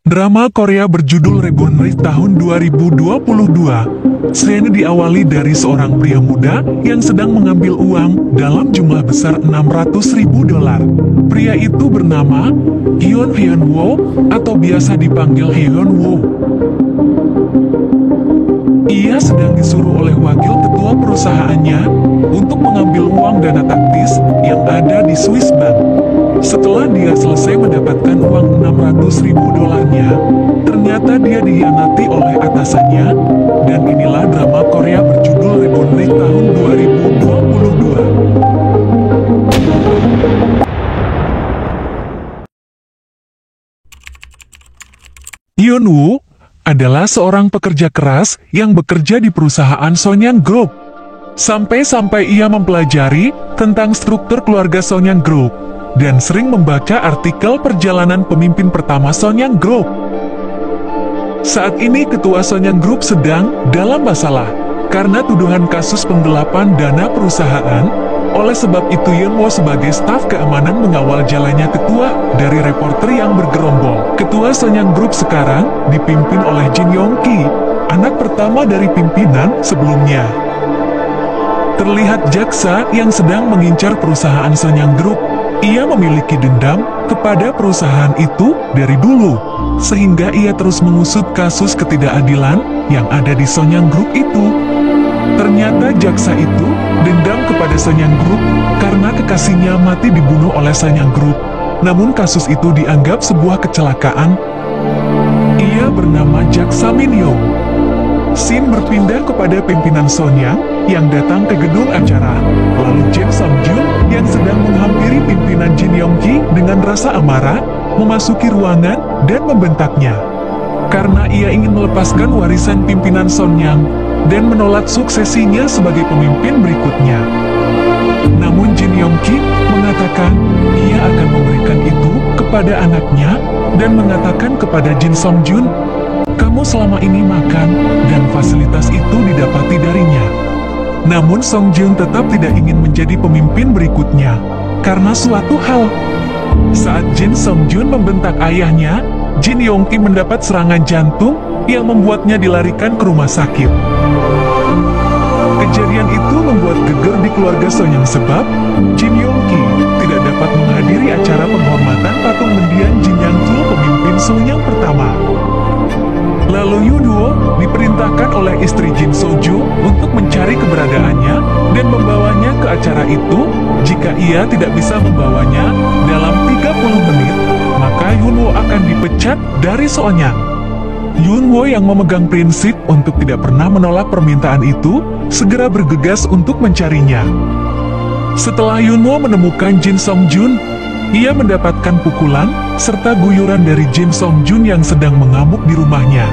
Drama Korea berjudul Rebonri tahun 2022. Scene diawali dari seorang pria muda yang sedang mengambil uang dalam jumlah besar $600.000. Pria itu bernama Hyun-Wo atau biasa dipanggil Hyun-Wo. Ia sedang disuruh oleh wakil ketua perusahaannya untuk mengambil uang dana taktis yang ada di Swiss Bank. Setelah dia selesai mendapatkan uang $600.000-nya, ternyata dia dikhianati oleh atasannya, dan inilah drama Korea berjudul Rebonri tahun 2022. Hyun-Woo adalah seorang pekerja keras yang bekerja di perusahaan Sonyang Group. Sampai-sampai ia mempelajari tentang struktur keluarga Sonyang Group dan sering membaca artikel perjalanan pemimpin pertama Sonyang Group. Saat ini ketua Sonyang Group sedang dalam masalah karena tuduhan kasus penggelapan dana perusahaan. Oleh sebab itu Hyun-Woo sebagai staf keamanan mengawal jalannya ketua dari reporter yang bergerombol. Ketua Sonyang Group sekarang dipimpin oleh Jin Yong-ki, anak pertama dari pimpinan sebelumnya. Terlihat jaksa yang sedang mengincar perusahaan Sonyang Group. Ia memiliki dendam kepada perusahaan itu dari dulu, sehingga ia terus mengusut kasus ketidakadilan yang ada di Sonyang Group itu. Ternyata jaksa itu dendam kepada Sonyang Group karena kekasihnya mati dibunuh oleh Sonyang Group. Namun kasus itu dianggap sebuah kecelakaan. Ia bernama Jaksa Min Yong. Scene berpindah kepada pimpinan Sonyang yang datang ke gedung acara. Lalu Jin Song-jun yang sedang menghampiri pimpinan Jin Yong-ki dengan rasa amarah, memasuki ruangan dan membentaknya. Karena ia ingin melepaskan warisan pimpinan Sonyang dan menolak suksesinya sebagai pemimpin berikutnya. Namun Jin Yong-ki mengatakan ia akan memberikan itu kepada anaknya dan mengatakan kepada Jin Song-jun, "Kamu selama ini makan dan fasilitas itu didapati darinya." Namun Song-jun tetap tidak ingin menjadi pemimpin berikutnya karena suatu hal. Saat Jin Song-jun membentak ayahnya, Jin Yong-ki mendapat serangan jantung yang membuatnya dilarikan ke rumah sakit. Kejadian itu membuat geger di keluarga Sonyang sebab Jin Yong-ki tidak dapat menghadiri acara penghormatan patung mendiang Jin Yang-sul, pemimpin Sonyang pertama. Lalu Hyun-Woo diperintahkan oleh istri Jin So-ju untuk mencari keberadaannya dan membawanya ke acara itu. Jika ia tidak bisa membawanya dalam 30 menit, maka Hyun-Woo akan dipecat dari Sonyang. Hyun-Woo yang memegang prinsip untuk tidak pernah menolak permintaan itu, segera bergegas untuk mencarinya. Setelah Hyun-Woo menemukan Jin Song-jun, ia mendapatkan pukulan serta guyuran dari Jin Song-jun yang sedang mengamuk di rumahnya.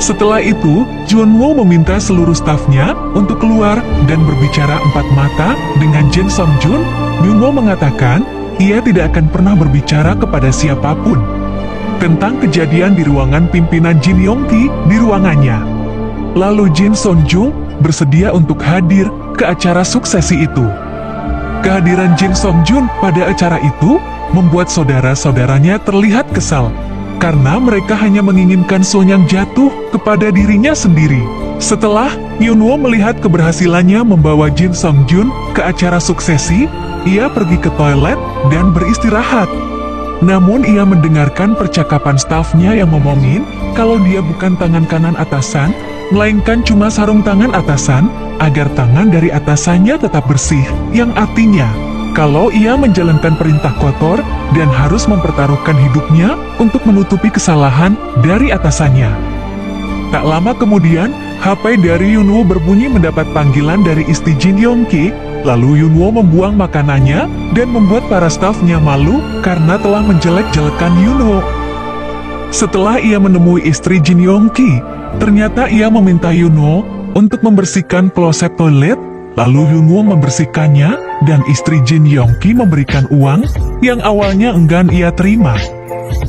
Setelah itu, Hyun-Woo meminta seluruh stafnya untuk keluar dan berbicara empat mata dengan Jin Song-jun. Hyun-Woo mengatakan ia tidak akan pernah berbicara kepada siapapun tentang kejadian di ruangan pimpinan Jin Yong-ki di ruangannya. Lalu Jin Song-jun bersedia untuk hadir ke acara suksesi itu. Kehadiran Jin Song-jun pada acara itu membuat saudara-saudaranya terlihat kesal, karena mereka hanya menginginkan Sonyang jatuh kepada dirinya sendiri. Setelah Hyun-Woo melihat keberhasilannya membawa Jin Song-jun ke acara suksesi, ia pergi ke toilet dan beristirahat. Namun ia mendengarkan percakapan stafnya yang ngomongin kalau dia bukan tangan kanan atasan, melainkan cuma sarung tangan atasan, agar tangan dari atasannya tetap bersih, yang artinya kalau ia menjalankan perintah kotor dan harus mempertaruhkan hidupnya untuk menutupi kesalahan dari atasannya. Tak lama kemudian, HP dari Hyun-Woo berbunyi mendapat panggilan dari istri Jin Yong-ki. Lalu Hyun-Woo membuang makanannya dan membuat para stafnya malu karena telah menjelek-jelekan Hyun-Woo. Setelah ia menemui istri Jin Yong-ki, ternyata ia meminta Hyun-Woo untuk membersihkan kloset toilet. Lalu Hyun-Woo membersihkannya dan istri Jin Yong-ki memberikan uang yang awalnya enggan ia terima.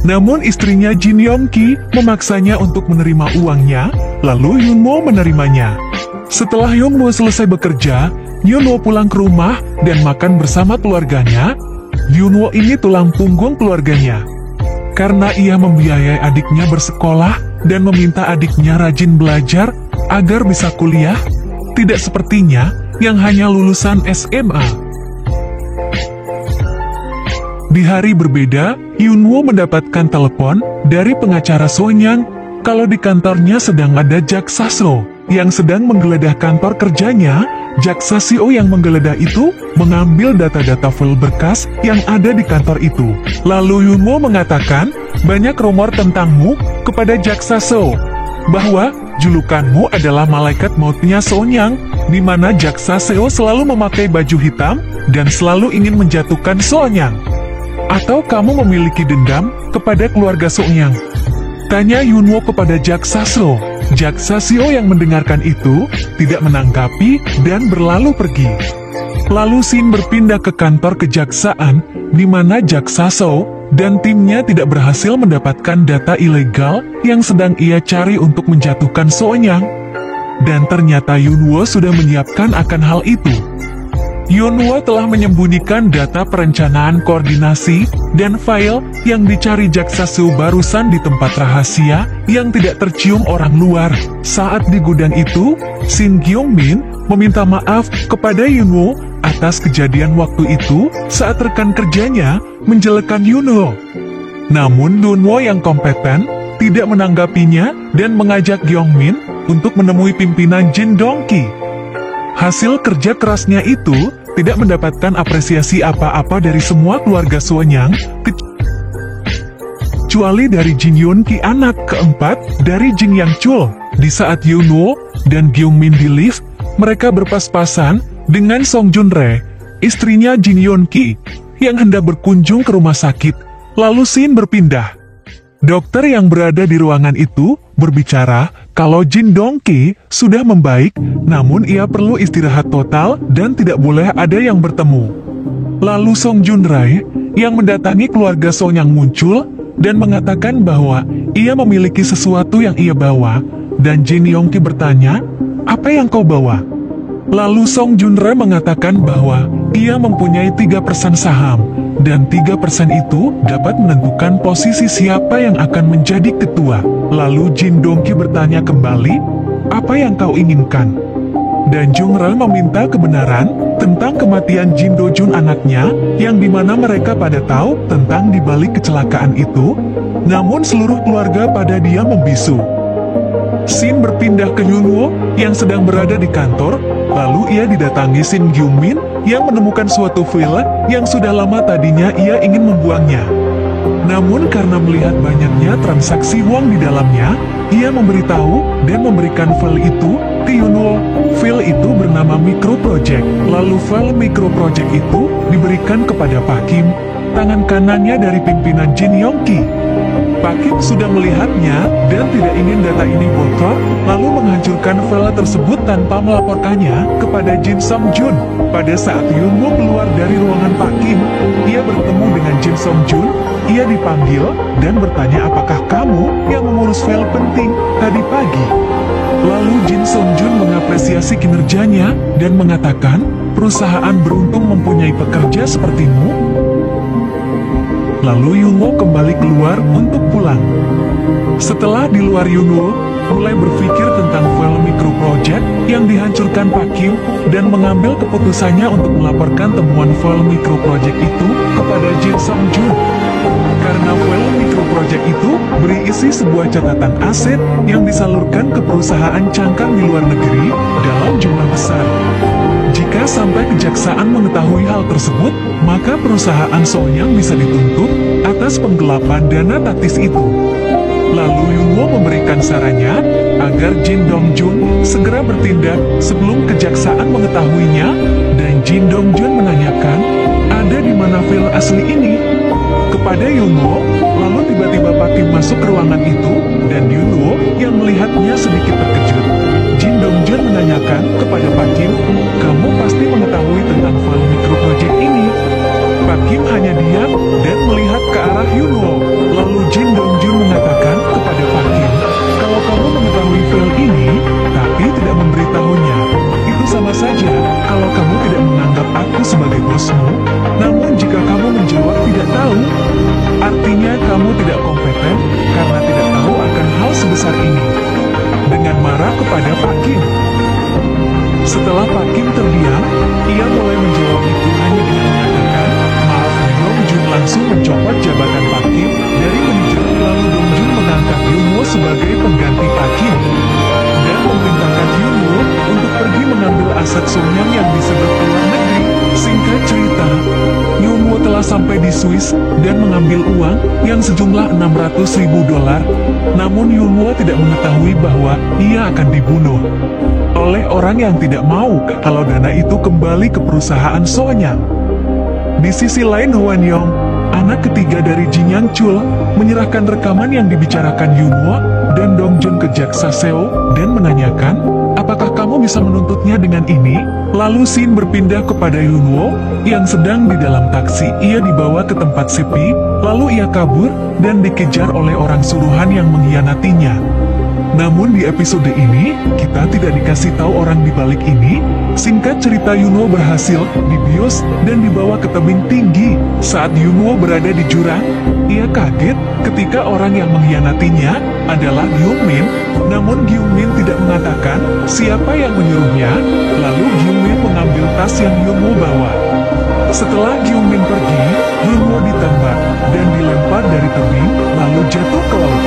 Namun istrinya Jin Yong-ki memaksanya untuk menerima uangnya, lalu Hyun-Woo menerimanya. Setelah Hyun-Woo selesai bekerja, Hyun-Woo pulang ke rumah dan makan bersama keluarganya. Hyun-Woo ini tulang punggung keluarganya. karena ia membiayai adiknya bersekolah dan meminta adiknya rajin belajar agar bisa kuliah, tidak sepertinya yang hanya lulusan SMA. Di hari berbeda, Yunwoo mendapatkan telepon dari pengacara Sonyang kalau di kantornya sedang ada jaksa So yang sedang menggeledah kantor kerjanya. Jaksa CEO yang menggeledah itu mengambil data-data file berkas yang ada di kantor itu. Lalu Yunwoo mengatakan banyak rumor tentangmu kepada jaksa So, bahwa julukanmu adalah malaikat mautnya Sonyang, di mana jaksa CEO selalu memakai baju hitam dan selalu ingin menjatuhkan Sonyang. Atau kamu memiliki dendam kepada keluarga Sonyang? Tanya Yunwoo kepada jaksa So. Jaksa CEO yang mendengarkan itu tidak menanggapi dan berlalu pergi. Lalu Shin berpindah ke kantor kejaksaan, di mana jaksa So dan timnya tidak berhasil mendapatkan data ilegal yang sedang ia cari untuk menjatuhkan Sonyang. Dan ternyata Yunwoo sudah menyiapkan akan hal itu. Yunwoo telah menyembunyikan data perencanaan koordinasi dan file yang dicari jaksa Su barusan di tempat rahasia yang tidak tercium orang luar. Saat di gudang itu, Shin Gyeongmin meminta maaf kepada Yunwoo atas kejadian waktu itu saat rekan kerjanya menjelekkan Yunwoo. Namun Yunwoo yang kompeten tidak menanggapinya dan mengajak Gyeongmin untuk menemui pimpinan Jin Dongki. Hasil kerja kerasnya itu tidak mendapatkan apresiasi apa-apa dari semua keluarga Sonyang, kecuali dari Jin Yunki, anak keempat dari Jin Yang Chul. Di saat Yunwoo dan Gyeongmin di lift, mereka berpas-pasan dengan Song Junrae, istrinya Jin Yunki, yang hendak berkunjung ke rumah sakit. Lalu Shin berpindah. Dokter yang berada di ruangan itu berbicara kalau Jin Dongki sudah membaik, namun ia perlu istirahat total dan tidak boleh ada yang bertemu. Lalu Song Junrae yang mendatangi keluarga Sonyang muncul dan mengatakan bahwa ia memiliki sesuatu yang ia bawa, dan Jin Yongki bertanya, "Apa yang kau bawa?" Lalu Song Junrae mengatakan bahwa ia mempunyai 3% saham, dan 3% itu dapat menentukan posisi siapa yang akan menjadi ketua. Lalu Jin Dongki bertanya kembali, "Apa yang kau inginkan?" Dan Junrae meminta kebenaran tentang kematian Jin Dojun anaknya, yang dimana mereka pada tahu tentang dibalik kecelakaan itu, namun seluruh keluarga pada dia membisu. Shin berpindah ke Yunwoo yang sedang berada di kantor, lalu ia didatangi Shin Gyeongmin yang menemukan suatu file yang sudah lama tadinya ia ingin membuangnya. Namun karena melihat banyaknya transaksi uang di dalamnya, ia memberitahu dan memberikan file itu ke Yunwoo. File itu bernama Micro Project. Lalu file Micro Project itu diberikan kepada Pak Kim, tangan kanannya dari pimpinan Jin Yongki. Pak Kim sudah melihatnya dan tidak ingin data ini bocor, lalu menghancurkan file tersebut tanpa melaporkannya kepada Jin Song Jun. Pada saat Yunwoo keluar dari ruangan Pak Kim, ia bertemu dengan Jin Song Jun. Ia dipanggil dan bertanya apakah kamu yang mengurus file penting tadi pagi. Lalu Jin Song Jun mengapresiasi kinerjanya dan mengatakan, perusahaan beruntung mempunyai pekerja sepertimu. Lalu Yunwoo kembali keluar untuk pulang. Setelah di luar, Yunwoo mulai berpikir tentang file Micro Project yang dihancurkan Pak Kim dan mengambil keputusannya untuk melaporkan temuan file Micro Project itu kepada Jin Song Jun. Karena file Micro Project itu berisi sebuah catatan aset yang disalurkan ke perusahaan cangkang di luar negeri dalam jumlah besar. Jika sampai kejaksaan mengetahui hal tersebut, maka perusahaan Sonyang bisa dituntut atas penggelapan dana taktis itu. Lalu Yunwoo memberikan sarannya agar Jin Dongjun segera bertindak sebelum kejaksaan mengetahuinya, dan Jin Dongjun menanyakan, ada di mana file asli ini? Kepada Yunwoo, lalu tiba-tiba Pak Kim masuk ke ruangan itu, dan Yunwoo yang melihatnya sedikit terkejut. Jin Dongjun menanyakan kepada Pak Kim, kamu pasti mengetahui tentang file Micro Project ini. Pak Kim hanya diam dan melihat ke arah Yunwoo. Lalu Jin Dongjun mengatakan kepada Pak Kim, kalau kamu mengetahui file ini, tapi tidak memberitahunya, itu sama saja kalau kamu tidak menganggap aku sebagai bosmu. Namun jika kamu menjawab tidak tahu, artinya kamu tidak kepada Pak Kim. Setelah Pak Kim terdiam, ia mulai menjawab itu hanya dengan mengatakan, "Maaf." Dongjun langsung mencopot jabatan Pak Kim dari manajer, lalu Dongjun mengangkat Yunwo sebagai pengganti Pak Kim dan memerintahkan Yunwo untuk pergi mengambil aset Sonyang yang disedot ke luar negeri. Singkat cerita, Yunwo telah sampai di Swiss dan mengambil uang yang sejumlah $600.000. Namun Yunwo tidak mengetahui bahwa ia akan dibunuh oleh orang yang tidak mau kalau dana itu kembali ke perusahaan Sonyang. Di sisi lain, Hwan Yong, anak ketiga dari Jin Yang Chul, menyerahkan rekaman yang dibicarakan Yunwo dan Dongjun ke Jaksa Seo dan menanyakan, "Apakah kamu bisa menuntutnya dengan ini?" Lalu scene berpindah kepada Yunwo yang sedang di dalam taksi. Ia dibawa ke tempat sepi, lalu ia kabur dan dikejar oleh orang suruhan yang mengkhianatinya. Namun di episode ini, kita tidak dikasih tahu orang di balik ini. Singkat cerita, Yunwo berhasil dibius dan dibawa ke tebing tinggi. Saat Yunwo berada di jurang, ia kaget ketika orang yang mengkhianatinya adalah Gyungmin. Namun Gyungmin tidak mengatakan siapa yang menyuruhnya. Lalu Gyungmin mengambil tas yang Yunwo bawa. Setelah Gyungmin pergi, Yunwo ditembak dan dilempar dari tebing, lalu jatuh ke laut.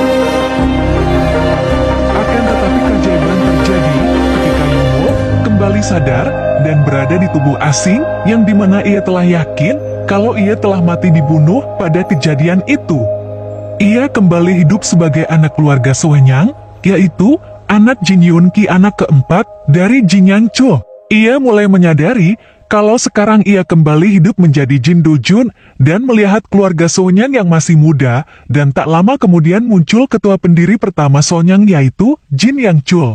Akan tetapi keajaiban terjadi ketika Yunwo kembali sadar dan berada di tubuh asing yang dimana ia telah yakin kalau ia telah mati dibunuh pada kejadian itu. Ia kembali hidup sebagai anak keluarga Sonyang, yaitu anak Jin Yoon-ki, anak keempat dari Jin Yang Chul. Ia mulai menyadari kalau sekarang ia kembali hidup menjadi Jin Do-jun dan melihat keluarga Sonyang yang masih muda, dan tak lama kemudian muncul ketua pendiri pertama Sonyang, yaitu Jin Yang Chul.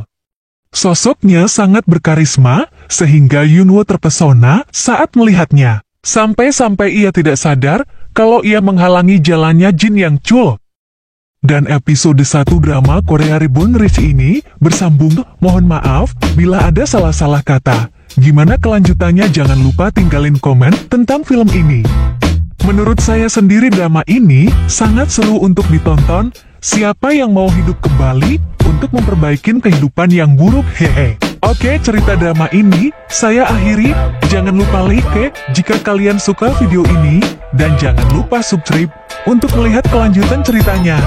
Sosoknya sangat berkarisma, sehingga Yunwo terpesona saat melihatnya. Sampai-sampai ia tidak sadar kalau ia menghalangi jalannya Jin Yang Chul. Dan episode 1 drama Korea Reborn Rise ini bersambung. Mohon maaf bila ada salah-salah kata. Gimana kelanjutannya? Jangan lupa tinggalin komen tentang film ini. Menurut saya sendiri drama ini sangat seru untuk ditonton. Siapa yang mau hidup kembali untuk memperbaiki kehidupan yang buruk? Hehe. Oke, cerita drama ini saya akhiri. Jangan lupa like jika kalian suka video ini, dan jangan lupa subscribe untuk melihat kelanjutan ceritanya.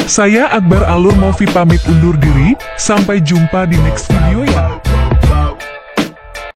Saya Akbar Alur Movi pamit undur diri. Sampai jumpa di next video ya.